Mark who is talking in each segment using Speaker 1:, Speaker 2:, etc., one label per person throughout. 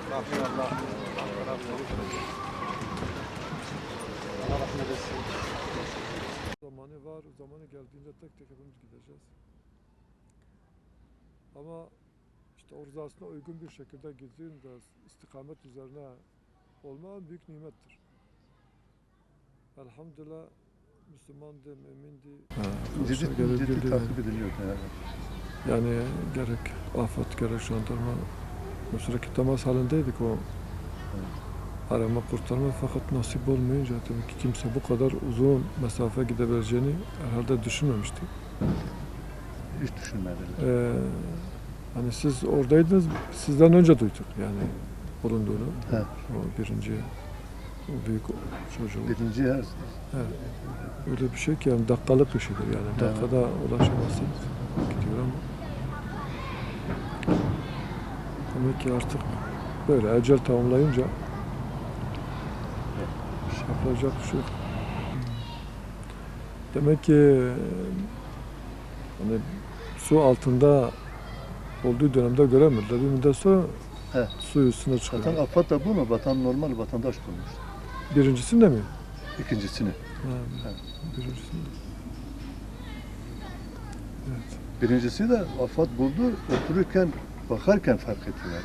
Speaker 1: Allah rahmet etsin.
Speaker 2: Zamanı var, o zamanı geldiğinde tek tek hepimiz gideceğiz. Ama işte o rızasına uygun bir şekilde gittiğinde istikamet üzerine olma büyük nimettir. Elhamdülillah Müslümandı, mümindi.
Speaker 1: Ciddi takip ediliyor
Speaker 2: Yani gerek AFAD, gerek jandarma sürekli temas halindeydik o arama kurtarma, fakat nasip olmayınca tabii ki kimse bu kadar uzun mesafe gidebileceğini herhalde düşünmemişti.
Speaker 1: Hiç düşünmediler.
Speaker 2: Hani siz oradaydınız, sizden önce duyduk yani bulunduğunu.
Speaker 1: He.
Speaker 2: O birinci, o büyük çocuğu.
Speaker 1: Birinci yer.
Speaker 2: Evet. Öyle bir şey ki yani dakikalık işidir yani. Dakikada ulaşamazsınız. Gidiyor ama. Demek ki artık böyle ecel tamamlayınca yapılacak bir şey yok. Demek ki hani su altında olduğu dönemde göremediler. Bir müddet sonra
Speaker 1: He.
Speaker 2: su üstüne çıkıyor.
Speaker 1: Zaten AFAD da bunu normal vatandaş bulmuş.
Speaker 2: Birincisinde mi?
Speaker 1: İkincisini.
Speaker 2: Ha, birincisinde. Evet.
Speaker 1: Birincisi de AFAD buldu, otururken, bakarken fark ettiler.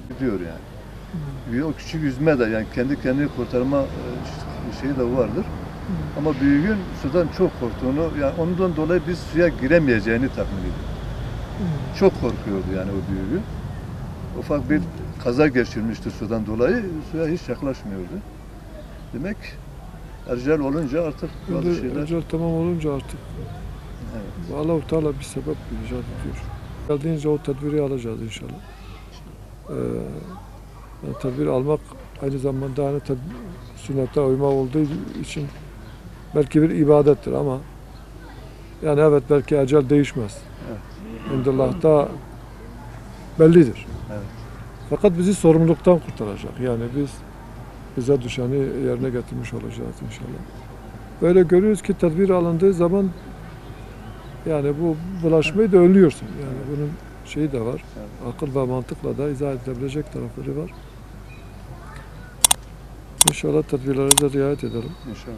Speaker 1: Gidiyor yani. O küçük yüzme de yani kendi kendini kurtarma şeyi de vardır. Ama büyüğün sudan çok korktuğunu, yani ondan dolayı biz suya giremeyeceğini tahmin ediyor. Çok korkuyordu yani o büyüğü. Ufak bir kaza geçirmişti sudan dolayı, suya hiç yaklaşmıyordu. Demek ecel olunca artık bazı şeyler...
Speaker 2: Ecel tamam olunca artık
Speaker 1: Evet.
Speaker 2: Allah-u Teala bir sebep icat ediyor. Geldiğince o tedbiri alacağız inşallah. Yani tedbir almak aynı zamanda hani sünnete uyma olduğu için belki bir ibadettir ama yani evet belki ecel değişmez.
Speaker 1: Evet.
Speaker 2: İndillah'ta bellidir.
Speaker 1: Evet.
Speaker 2: Fakat bizi sorumluluktan kurtaracak. Yani bize düşeni yerine getirmiş olacağız inşallah. Böyle görüyoruz ki tedbir alındığı zaman yani bu bulaşmayı da önlüyorsun. Yani bunun şeyi de var.
Speaker 1: Evet.
Speaker 2: Akıl ve mantıkla da izah edilebilecek tarafları var. İnşallah tedbirlere de riayet edelim.
Speaker 1: İnşallah.